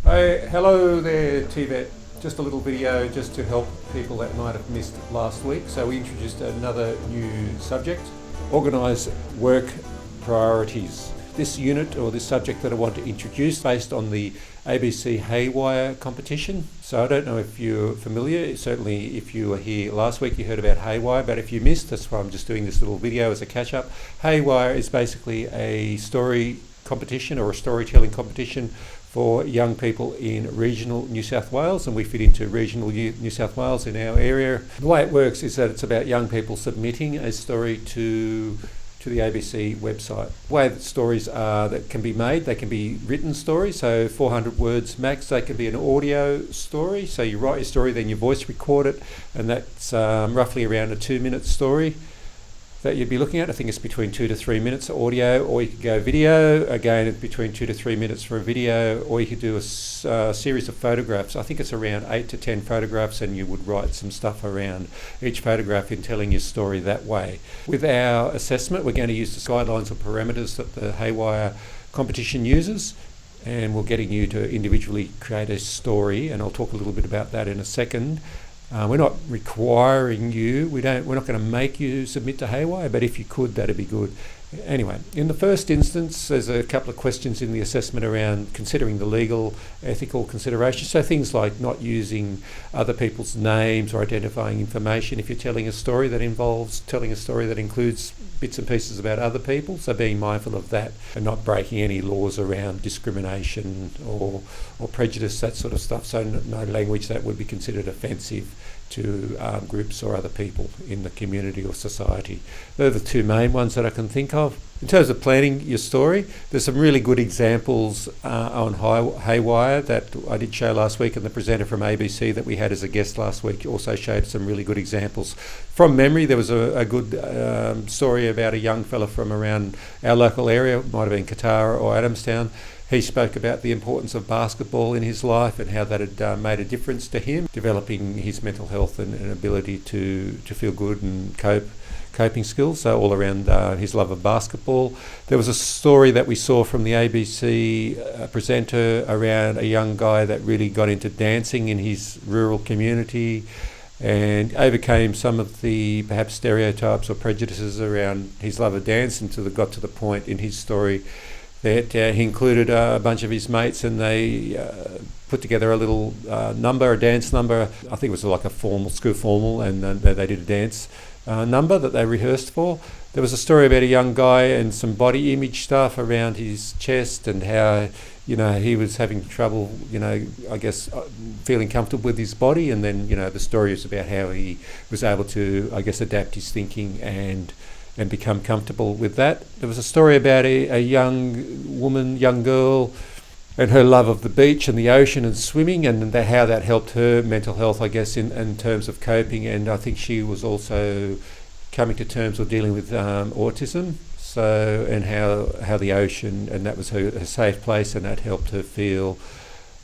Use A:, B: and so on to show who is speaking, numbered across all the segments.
A: Hey, hello there, TVET. Just a little video just to help people that might have missed last week. So we introduced another new subject, Organise work priorities. This unit or this subject that I want to introduce based on the ABC Heywire competition. So I don't know if you're familiar, certainly if you were here last week you heard about Heywire, but if you missed, that's why I'm just doing this little video as a catch up. Heywire is basically a story competition or a storytelling competition for young people in regional New South Wales, and we fit into regional New South Wales in our area. The way it works is that it's about young people submitting a story to the ABC website. The way that stories are that can be made, they can be written stories, so 400 words max. They can be an audio story, so you write your story, then you voice record it, and that's roughly around a 2-minute story that you'd be looking at. I think it's between 2 to 3 minutes audio, or you could go video. Again, it's between 2 to 3 minutes for a video, or you could do a series of photographs. I think it's around 8 to 10 photographs, and you would write some stuff around each photograph in telling your story that way. With our assessment, we're going to use the guidelines or parameters that the Heywire competition uses, and we're getting you to individually create a story, and I'll talk a little bit about that in a second. We're not requiring you, we're not going to make you submit to Heywire, but if you could, that'd be good. Anyway, in the first instance, there's a couple of questions in the assessment around considering the legal, ethical considerations. So things like not using other people's names or identifying information if you're telling a story that involves telling a story that includes bits and pieces about other people. So being mindful of that and not breaking any laws around discrimination or prejudice, that sort of stuff. So no language that would be considered offensive to groups or other people in the community or society. They're the two main ones that I can think of. In terms of planning your story, there's some really good examples on Heywire that I did show last week, and the presenter from ABC that we had as a guest last week also showed some really good examples. From memory, there was a good story about a young fella from around our local area, it might have been Katara or Adamstown. He spoke about the importance of basketball in his life and how that had made a difference to him, developing his mental health and ability to feel good and coping skills, so all around his love of basketball. There was a story that we saw from the ABC presenter around a young guy that really got into dancing in his rural community and overcame some of the perhaps stereotypes or prejudices around his love of dance, and got to the point in his story that he included a bunch of his mates, and they put together a little number, a dance number. I think it was like a school formal, and they did a dance number that they rehearsed for. There was a story about a young guy and some body image stuff around his chest and how, he was having trouble, I guess, feeling comfortable with his body. And then, the story is about how he was able to, I guess, adapt his thinking and become comfortable with that. There was a story about a young girl, and her love of the beach and the ocean and swimming, and how that helped her mental health, I guess, in terms of coping. And I think she was also coming to terms with dealing with autism. So, and how the ocean, and that was her safe place, and that helped her feel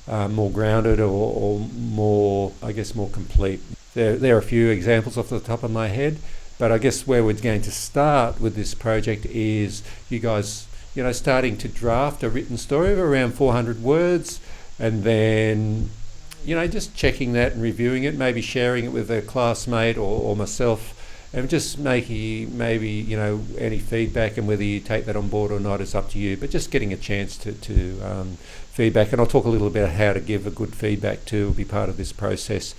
A: more grounded or more, I guess, more complete. There are a few examples off the top of my head. But I guess where we're going to start with this project is you guys, starting to draft a written story of around 400 words, and then, just checking that and reviewing it, maybe sharing it with a classmate or myself, and just making maybe, any feedback, and whether you take that on board or not is up to you, but just getting a chance to feedback. And I'll talk a little bit about how to give a good feedback to be part of this process.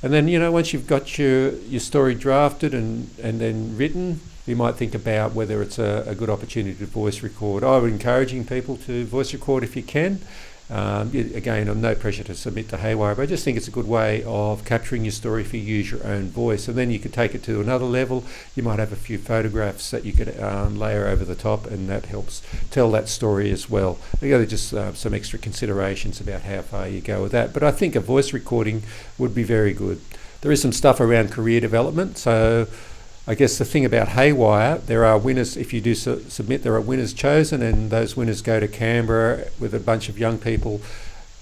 A: And then, once you've got your story drafted and then written, you might think about whether it's a good opportunity to voice record. I would encouraging people to voice record if you can. Again, I'm no pressure to submit to Heywire, but I just think it's a good way of capturing your story if you use your own voice. And then you could take it to another level. You might have a few photographs that you could layer over the top, and that helps tell that story as well. Just some extra considerations about how far you go with that. But I think a voice recording would be very good. There is some stuff around career development. So I guess the thing about Heywire, there are winners. If you do submit, there are winners chosen, and those winners go to Canberra with a bunch of young people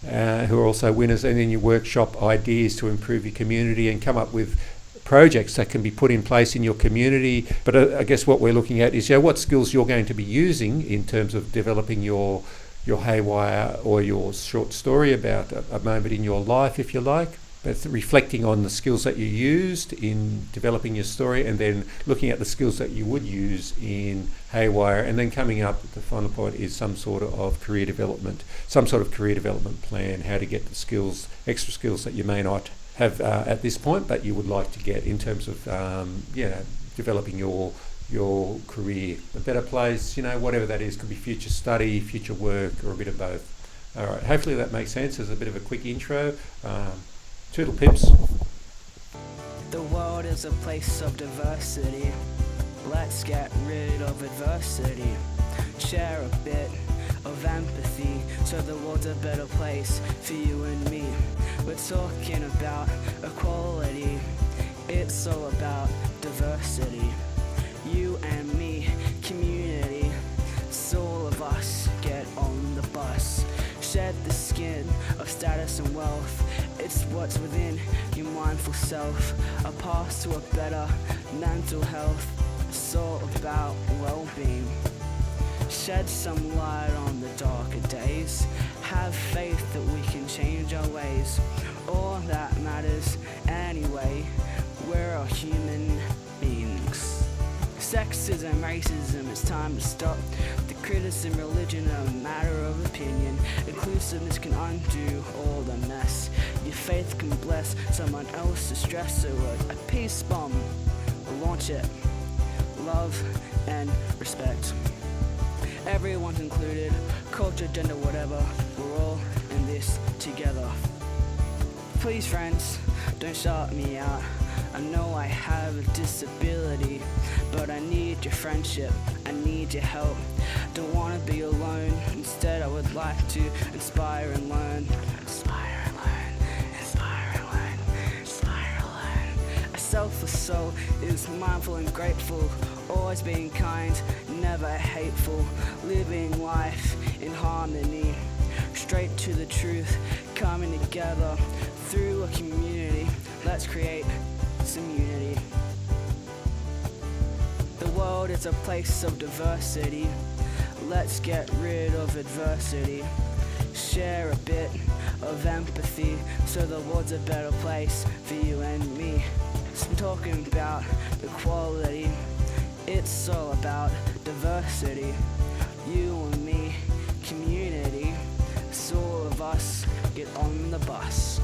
A: who are also winners, and then you workshop ideas to improve your community and come up with projects that can be put in place in your community. But I guess what we're looking at is what skills you're going to be using in terms of developing your your haywire or your short story about a moment in your life, if you like. But reflecting on the skills that you used in developing your story, and then looking at the skills that you would use in Haywire, and then coming up with the final point is some sort of career development plan, how to get the skills, extra skills that you may not have at this point, but you would like to get in terms of developing your career a better place, whatever that is. Could be future study, future work, or a bit of both. All right, hopefully that makes sense as a bit of a quick intro. Toodle pips.
B: The world is a place of diversity. Let's get rid of adversity. Share a bit of empathy so the world's a better place for you and me. We're talking about equality. It's all about diversity. You and me, community. So all of us get on the bus. Shed the skin of status and wealth. It's what's within your mindful self. A path to a better mental health. It's all about well-being. Shed some light on the darker days. Have faith that we can change our ways. All that matters anyway. We're all human beings. Sexism, racism, it's time to stop. The criticism, religion, a matter of opinion. Inclusiveness can undo all the mess. Your faith can bless someone else's stress. So a peace bomb, launch it. Love and respect. Everyone's included, culture, gender, whatever. We're all in this together. Please, friends, don't shout me out. I know I have a disability, but I need your friendship, I need your help. Don't wanna be alone, instead I would like to inspire and learn. Inspire and learn, inspire and learn, inspire and learn. A selfless soul is mindful and grateful, always being kind, never hateful. Living life in harmony, straight to the truth, coming together through a community. Let's create some unity. The world is a place of diversity. Let's get rid of adversity. Share a bit of empathy so the world's a better place for you and me. So I'm talking about equality. It's all about diversity. You and me, community. So all of us get on the bus.